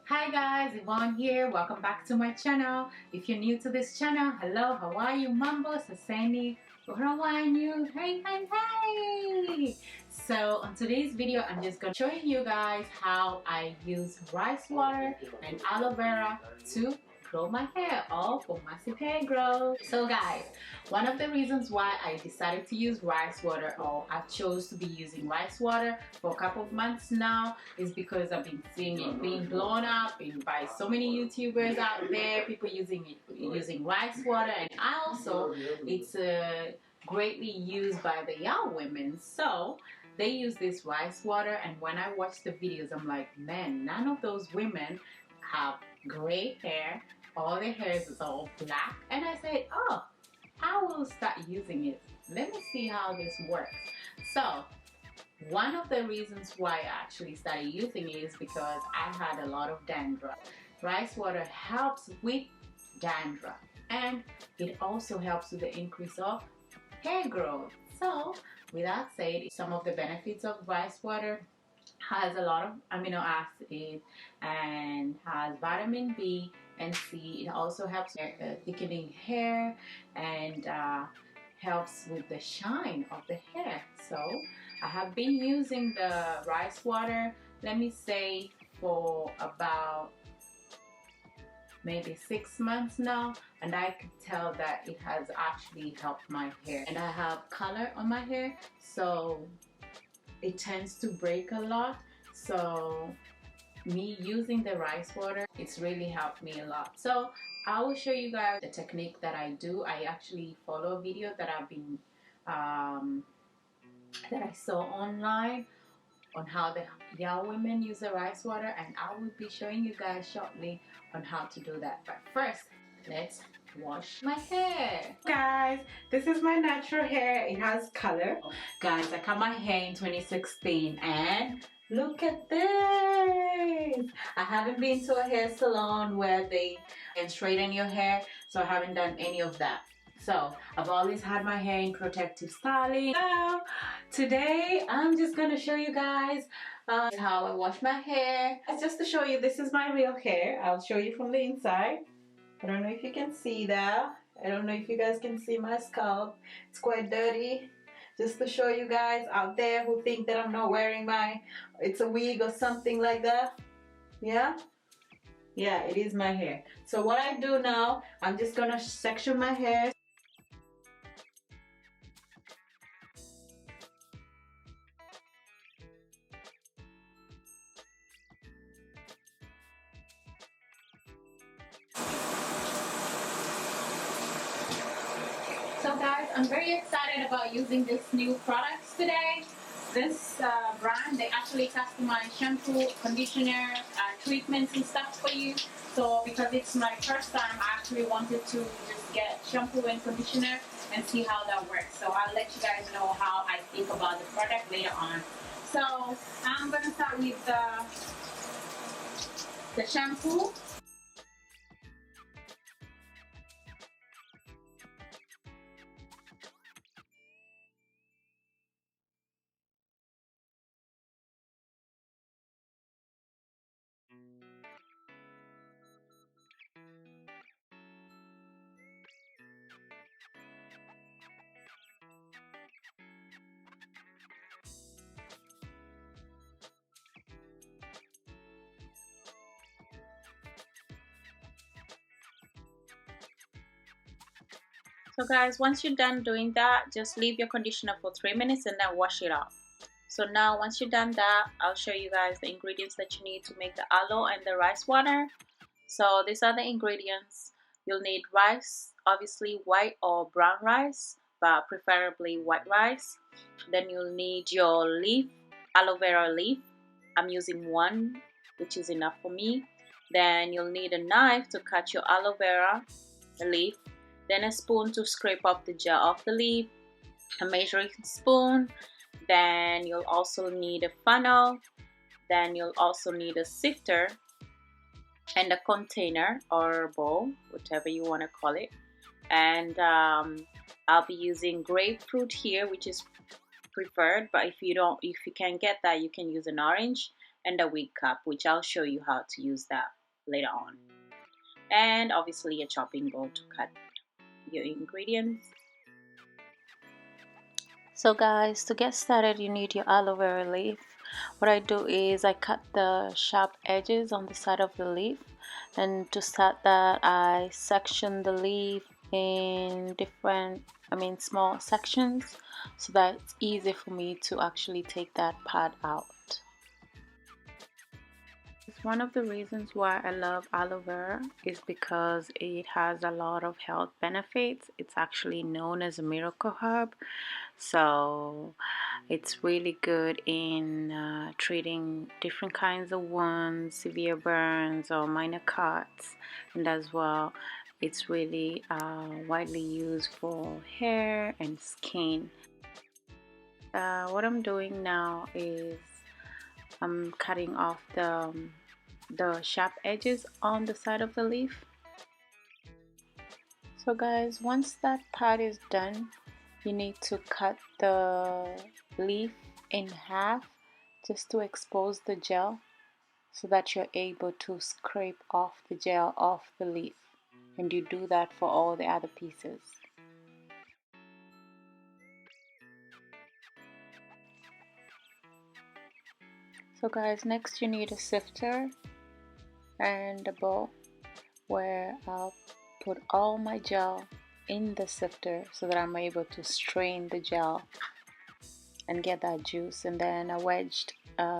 Hi guys, Yvonne here. Welcome back to my channel. If you're new to this channel, hello, how are you? Mambo, Saseni, Urawanyu, hey. So on today's video, I'm just going to show you guys how I use rice water and aloe vera to grow my hair, all for massive hair growth. So guys, one of the reasons why I decided to use rice water, or I chose to be using rice water for a couple of months now, is because I've been seeing it being blown up by so many YouTubers out there, people using rice water, and I also, it's greatly used by the young women. So they use this rice water, and when I watch the videos, I'm like, man, none of those women have gray hair. All their hair is all black, and I said, oh, I will start using it. Let me see how this works. So one of the reasons why I actually started using it is because I had a lot of dandruff. Rice water helps with dandruff, and it also helps with the increase of hair growth. So with that said, some of the benefits of rice water: has a lot of amino acids and has vitamin B and C. It also helps thickening hair and helps with the shine of the hair. So I have been using the rice water, let me say, for about maybe 6 months now, and I could tell that it has actually helped my hair. And I have color on my hair, so it tends to break a lot. So me using the rice water, it's really helped me a lot. So I will show you guys the technique that I do. I actually follow a video that that I saw online on how the young women use the rice water, and I will be showing you guys shortly on how to do that. But first, let's wash my hair. Guys, this is my natural hair. It has color. Guys, I cut my hair in 2016, and look at this. I haven't been to a hair salon where they can straighten your hair, so I haven't done any of that. So I've always had my hair in protective styling. So today I'm just gonna show you guys how I wash my hair. Just to show you, this is my real hair. I'll show you from the inside. I don't know if you can see that. I don't know if you guys can see my scalp. It's quite dirty. Just to show you guys out there who think that I'm not wearing it's a wig or something like that. Yeah? Yeah, it is my hair. So what I do now, I'm just gonna section my hair. So guys, I'm very excited about using this new products today. This brand, they actually customize shampoo, conditioner, treatments and stuff for you. So because it's my first time, I actually wanted to just get shampoo and conditioner and see how that works. So I'll let you guys know how I think about the product later on. So I'm gonna start with the shampoo. So guys, once you're done doing that, just leave your conditioner for 3 minutes and then wash it off. So now once you're done that, I'll show you guys the ingredients that you need to make the aloe and the rice water. So these are the ingredients. You'll need rice, obviously white or brown rice, but preferably white rice. Then you'll need your leaf, aloe vera leaf. I'm using one, which is enough for me. Then you'll need a knife to cut your aloe vera leaf. Then a spoon to scrape off the gel of the leaf, a measuring spoon. Then you'll also need a funnel. Then you'll also need a sifter and a container or bowl, whatever you want to call it. And I'll be using grapefruit here, which is preferred, but if you can't get that, you can use an orange and a wig cup, which I'll show you how to use that. later on. And obviously a chopping board to cut your ingredients. So guys, to get started you need your aloe vera leaf. What I do is I cut the sharp edges on the side of the leaf, and to start that I section the leaf in different, small sections, so that it's easy for me to actually take that part out. One of the reasons why I love aloe vera is because it has a lot of health benefits. It's actually known as a miracle herb. So it's really good in treating different kinds of wounds, severe burns or minor cuts, and as well it's really widely used for hair and skin. What I'm doing now is I'm cutting off the sharp edges on the side of the leaf. So guys, once that part is done, you need to cut the leaf in half just to expose the gel, so that you're able to scrape off the gel off the leaf, and you do that for all the other pieces. So guys, next you need a sifter and a bowl where I'll put all my gel in the sifter so that I'm able to strain the gel and get that juice. And then a wedged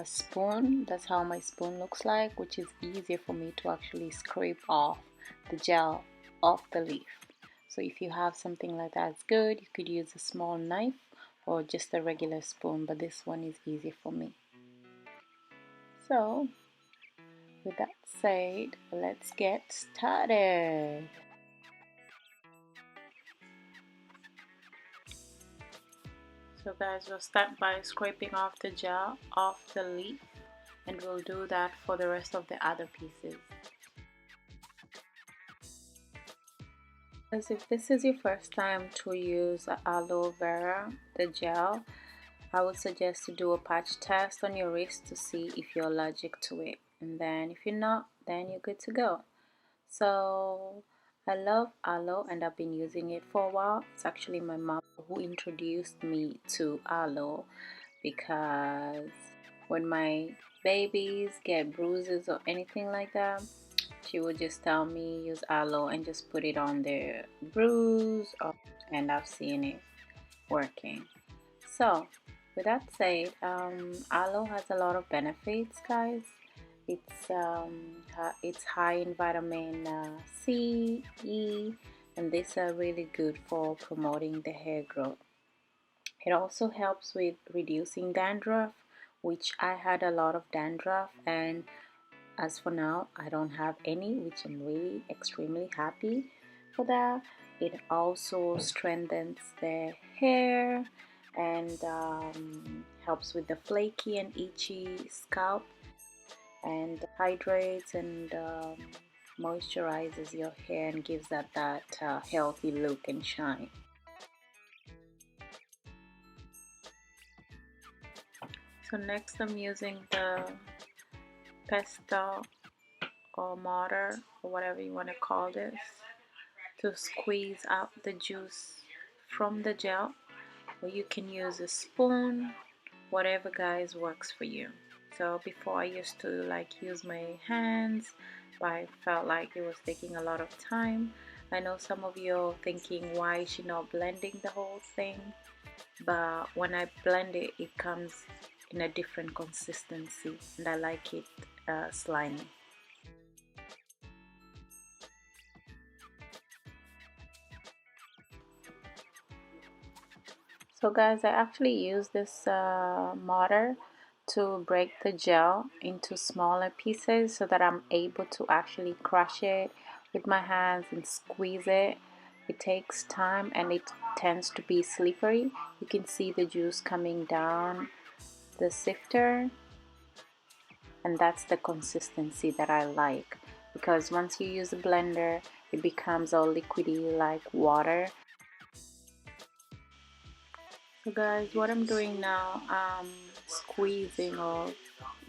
spoon, that's how my spoon looks like, which is easier for me to actually scrape off the gel off the leaf. So if you have something like that, it's good. You could use a small knife or just a regular spoon, but this one is easy for me. So with that said, let's get started. So guys, we'll start by scraping off the gel off the leaf, and we'll do that for the rest of the other pieces. As if this is your first time to use aloe vera, the gel, I would suggest to do a patch test on your wrist to see if you're allergic to it. And then if you're not, then you're good to go. So I love aloe and I've been using it for a while. It's actually my mom who introduced me to aloe, because when my babies get bruises or anything like that, she would just tell me use aloe and just put it on their bruise, and I've seen it working. So with that said, aloe has a lot of benefits, guys. It's high in vitamin C, E, and these are really good for promoting the hair growth. It also helps with reducing dandruff, which I had a lot of dandruff, and as for now I don't have any, which I'm really extremely happy for that. It also strengthens the hair and helps with the flaky and itchy scalp, and hydrates and moisturizes your hair and gives that healthy look and shine. So next I'm using the pestle or mortar or whatever you want to call this to squeeze out the juice from the gel, or you can use a spoon, whatever guys works for you. So before I used to use my hands, but I felt like it was taking a lot of time. I know some of you are thinking, why is she not blending the whole thing? But when I blend it, it comes in a different consistency, and I like it slimy. So guys, I actually use this mortar to break the gel into smaller pieces so that I'm able to actually crush it with my hands and squeeze it. It takes time and it tends to be slippery. You can see the juice coming down the sifter, and that's the consistency that I like, because once you use a blender it becomes all liquidy like water. So guys, what I'm doing now, I'm squeezing or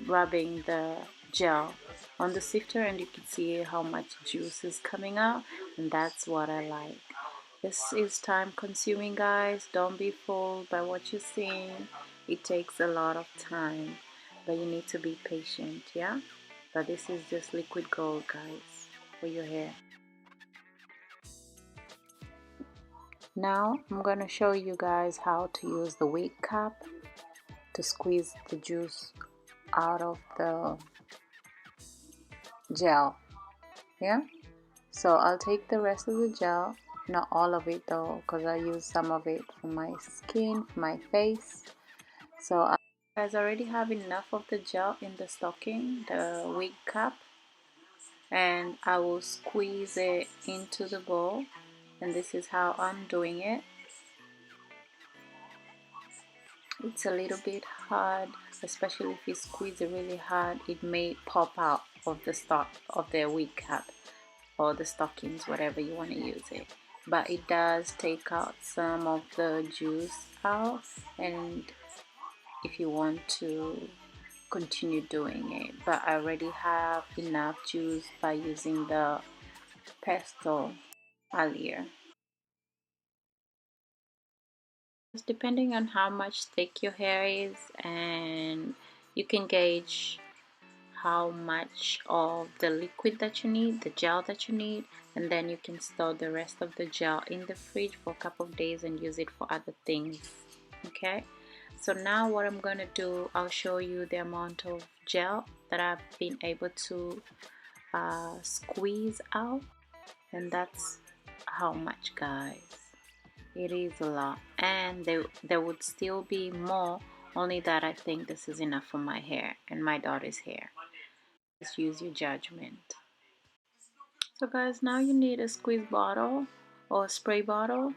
rubbing the gel on the sifter, and you can see how much juice is coming out, and that's what I like. This is time consuming, guys. Don't be fooled by what you're seeing. It takes a lot of time, but you need to be patient, yeah? But this is just liquid gold, guys, for your hair. Now I'm gonna show you guys how to use the wig cap to squeeze the juice out of the gel. Yeah, so I'll take the rest of the gel, not all of it though, because I use some of it for my skin, for my face. So I guys already have enough of the gel in the stocking, the wig cap, and I will squeeze it into the bowl, and this is how I'm doing it. It's a little bit hard, especially if you squeeze it really hard. It may pop out of the stock of the wig cap or the stockings, whatever you want to use it, but it does take out some of the juice out, and if you want to continue doing it, but I already have enough juice by using the pesto earlier. Depending on how much thick your hair is, and you can gauge how much of the liquid that you need, the gel that you need, and then you can store the rest of the gel in the fridge for a couple of days and use it for other things. Okay, so now what I'm gonna do, I'll show you the amount of gel that I've been able to squeeze out, and that's how much, guys. It is a lot, and there would still be more, only that I think this is enough for my hair and my daughter's hair. Just use your judgment. So guys, now you need a squeeze bottle or a spray bottle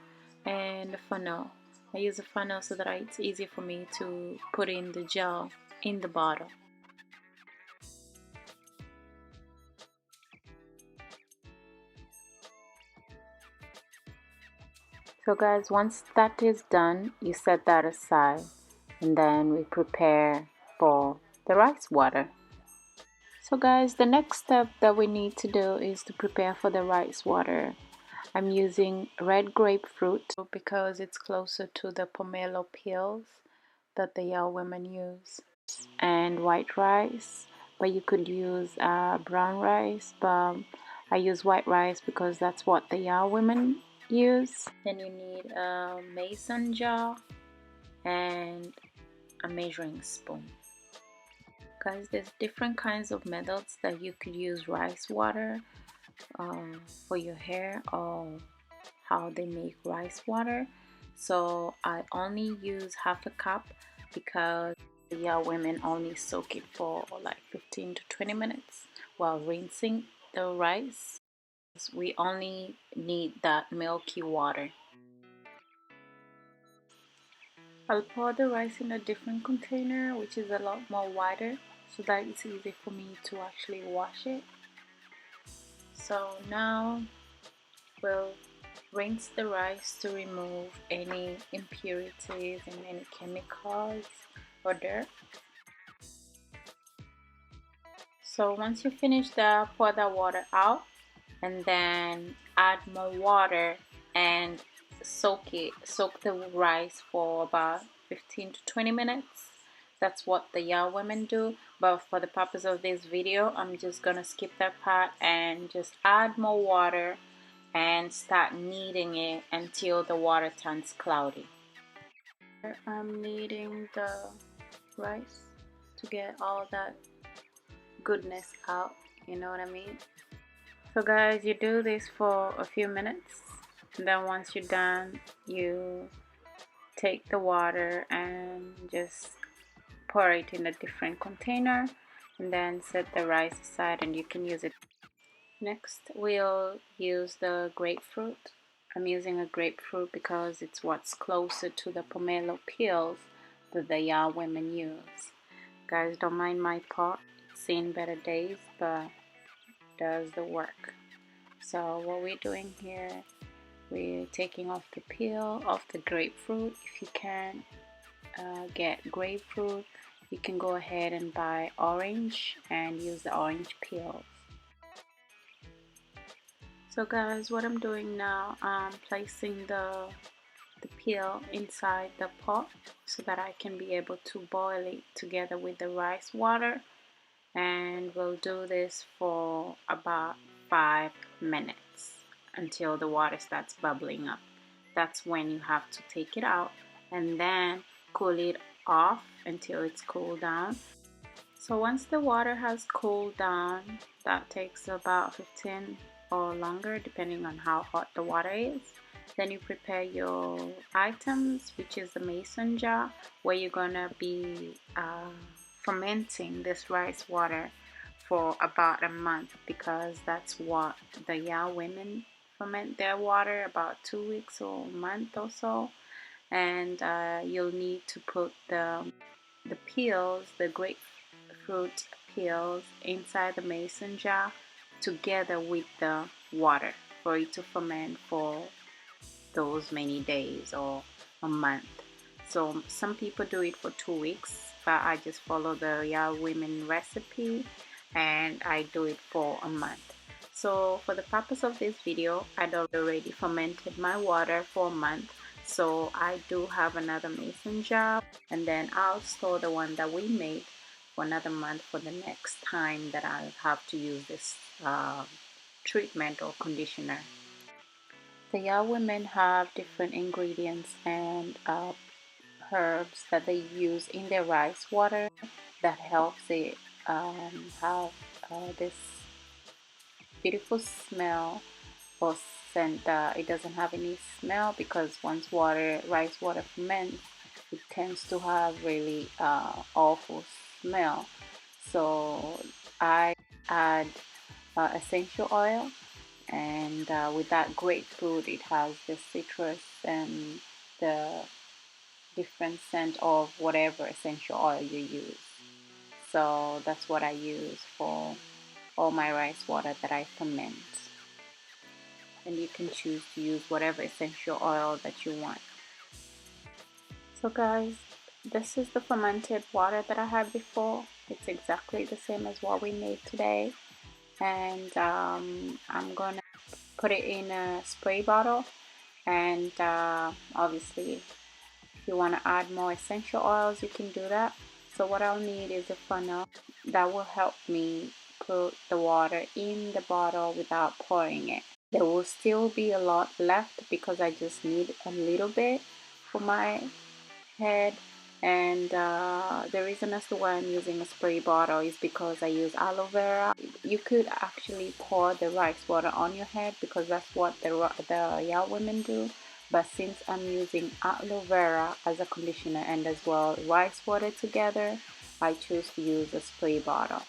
and a funnel. I use a funnel so that it's easy for me to put in the gel in the bottle. So guys, once that is done, you set that aside, and then we prepare for the rice water. So guys, the next step that we need to do is to prepare for the rice water. I'm using red grapefruit because it's closer to the pomelo peels that the Yao women use, and white rice, but you could use brown rice, but I use white rice because that's what the Yao women use. Then you need a mason jar and a measuring spoon. Guys, there's different kinds of methods that you could use rice water for your hair, or how they make rice water. So I only use half a cup because yeah, women only soak it for like 15 to 20 minutes while rinsing the rice. We only need that milky water. I'll pour the rice in a different container, which is a lot more wider, so that it's easy for me to actually wash it. So now we'll rinse the rice to remove any impurities and any chemicals or dirt. So once you finish that, pour the water out and then add more water and soak the rice for about 15 to 20 minutes. That's what the Yao women do, but for the purpose of this video, I'm just gonna skip that part and just add more water and start kneading it until the water turns cloudy. I'm kneading the rice to get all that goodness out, you know what I mean? So guys, you do this for a few minutes, and then once you're done, you take the water and just pour it in a different container and then set the rice aside and you can use it. Next, we'll use the grapefruit. I'm using a grapefruit because it's what's closer to the pomelo peels that the Yao women use. Guys, don't mind my pot. It's seen better days, but does the work. So what we're doing here, we're taking off the peel of the grapefruit. If you can get grapefruit, you can go ahead and buy orange and use the orange peels. So guys, what I'm doing now, I'm placing the peel inside the pot so that I can be able to boil it together with the rice water, and we'll do this for about 5 minutes until the water starts bubbling up. That's when you have to take it out and then cool it off until it's cooled down. So once the water has cooled down, that takes about 15 or longer depending on how hot the water is. Then you prepare your items, which is the mason jar where you're gonna be fermenting this rice water for about a month, because that's what the Yao women ferment their water, about 2 weeks or a month or so. And you'll need to put the peels, the grapefruit peels, inside the mason jar together with the water for it to ferment for those many days or a month. So some people do it for 2 weeks, but I just follow the Yao women recipe and I do it for a month. So for the purpose of this video, I'd already fermented my water for a month. So I do have another mason jar, and then I'll store the one that we made for another month for the next time that I'll have to use this treatment or conditioner. The Yao women have different ingredients and herbs that they use in their rice water that helps it have this beautiful smell or scent. It doesn't have any smell because once rice water ferments, it tends to have really awful smell. So I add essential oil, and with that grapefruit, it has the citrus and the different scent of whatever essential oil you use. So that's what I use for all my rice water that I ferment. And you can choose to use whatever essential oil that you want. So guys, this is the fermented water that I had before. It's exactly the same as what we made today. And I'm gonna put it in a spray bottle, and obviously if you want to add more essential oils, you can do that. So what I'll need is a funnel that will help me put the water in the bottle without pouring it. There will still be a lot left because I just need a little bit for my head. And the reason as to why I'm using a spray bottle is because I use aloe vera. You could actually pour the rice water on your head because that's what the Yao women do. But since I'm using aloe vera as a conditioner and as well rice water together, I choose to use a spray bottle.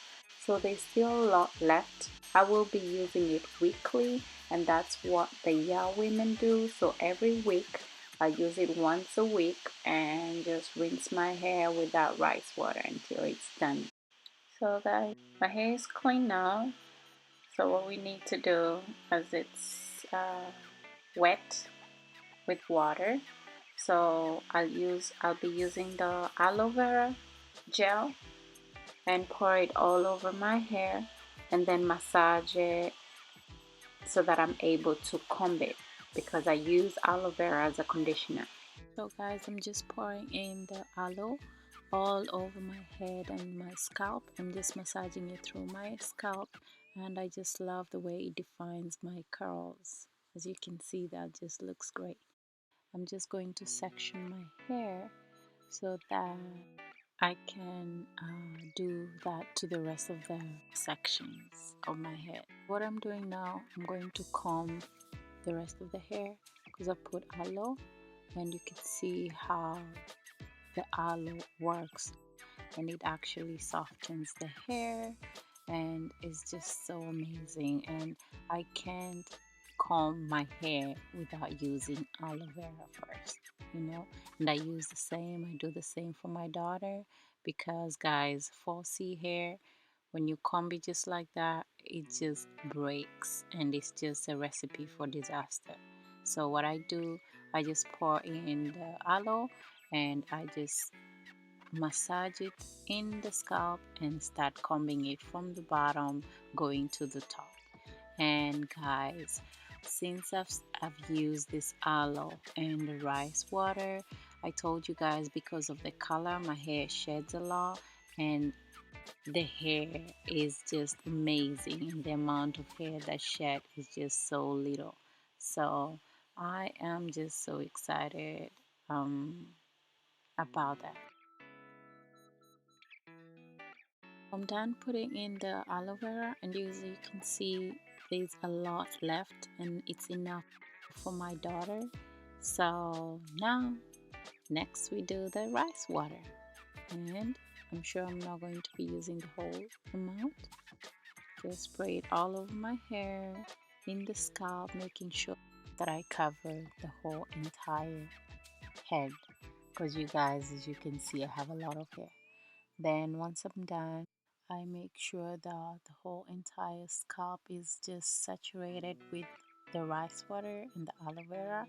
So there's still a lot left. I will be using it weekly, and that's what the Yao women do. So every week I use it once a week and just rinse my hair with that rice water until it's done. So guys, my hair is clean now. So what we need to do, as it's wet with water, so I'll be using the aloe vera gel and pour it all over my hair and then massage it so that I'm able to comb it because I use aloe vera as a conditioner. So guys, I'm just pouring in the aloe all over my head and my scalp. I'm just massaging it through my scalp, and I just love the way it defines my curls. As you can see, that just looks great. I'm just going to section my hair so that I can do that to the rest of the sections of my head. What I'm doing now, I'm going to comb the rest of the hair because I put aloe, and you can see how the aloe works, and it actually softens the hair and it's just so amazing. And I can't comb my hair without using aloe vera first, and I use the same, I do the same for my daughter, because guys, 4C hair, when you comb it just like that, it just breaks and it's just a recipe for disaster. So what I do, I just pour in the aloe and I just massage it in the scalp and start combing it from the bottom going to the top. And guys, since I've used this aloe and the rice water, I told you guys because of the color my hair sheds a lot, and the hair is just amazing, and the amount of hair that shed is just so little. So I am just so excited about that. I'm done putting in the aloe vera, and as you can see there's a lot left and it's enough for my daughter. So now next we do the rice water, and I'm sure I'm not going to be using the whole amount. Just spray it all over my hair, in the scalp, making sure that I cover the whole entire head, because you guys, as you can see, I have a lot of hair. Then once I'm done, I make sure that the whole entire scalp is just saturated with the rice water and the aloe vera,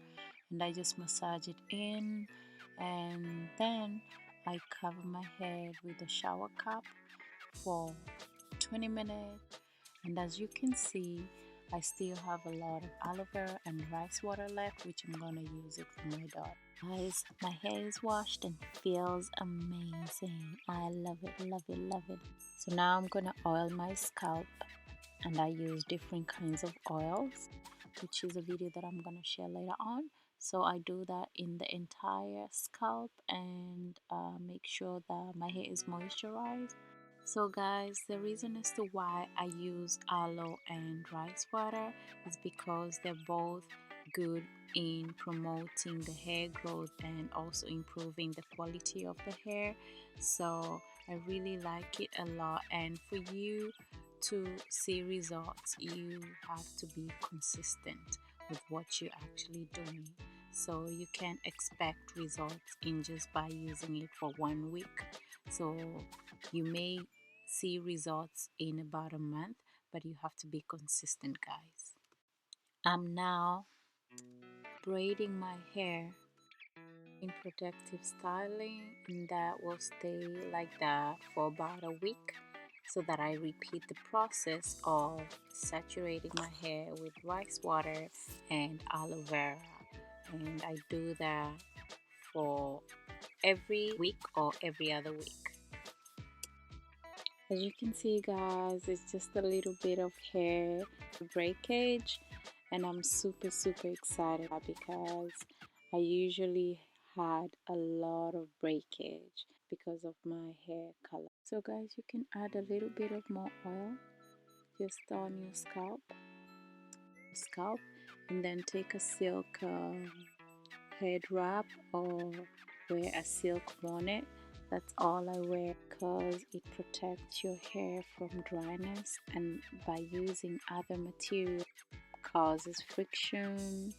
and I just massage it in, and then I cover my head with a shower cap for 20 minutes. And as you can see, I still have a lot of aloe vera and rice water left, which I'm gonna use it for my daughter. Guys, my hair is washed and feels amazing. I love it, love it, love it. So now I'm gonna oil my scalp, and I use different kinds of oils, which is a video that I'm gonna share later on. So I do that in the entire scalp and make sure that my hair is moisturized. So guys, the reason as to why I use aloe and rice water is because they're both good in promoting the hair growth and also improving the quality of the hair. So I really like it a lot, and for you to see results you have to be consistent with what you're actually doing. So you can't expect results in just by using it for 1 week. So you may see results in about a month, but you have to be consistent, guys. I'm now braiding my hair in protective styling, and that will stay like that for about a week, so that I repeat the process of saturating my hair with rice water and aloe vera, and I do that for every week or every other week. As you can see guys, it's just a little bit of hair breakage, and I'm super excited because I usually had a lot of breakage because of my hair color. So guys, you can add a little bit of more oil just on your scalp, and then take a silk head wrap or wear a silk bonnet. That's all I wear because it protects your hair from dryness, and by using other material causes friction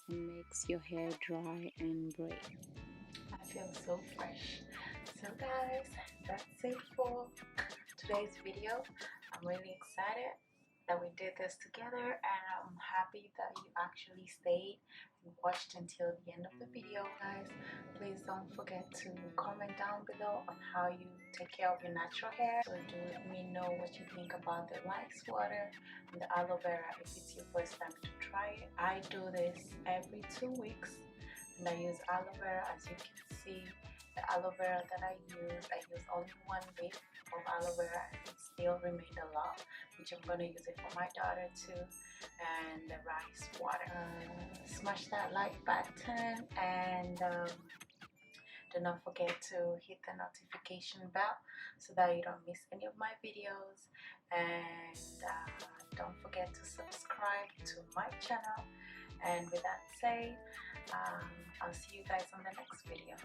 and makes your hair dry and break. I feel so fresh. So guys, that's it for today's video. I'm really excited that we did this together, and I'm happy that you actually stayed and watched until the end of the video. Guys, please don't forget to comment down below on how you take care of your natural hair. So do let me know what you think about the rice water and the aloe vera if it's your first time to try it. I do this every 2 weeks, and I use aloe vera. As you can see, the aloe vera that I use only 1 leaf of aloe vera, and it still remained a lot, which I'm going to use it for my daughter too. And the rice water. Smash that like button, and do not forget to hit the notification bell so that you don't miss any of my videos, and don't forget to subscribe to my channel. And with that said, I'll see you guys on the next video.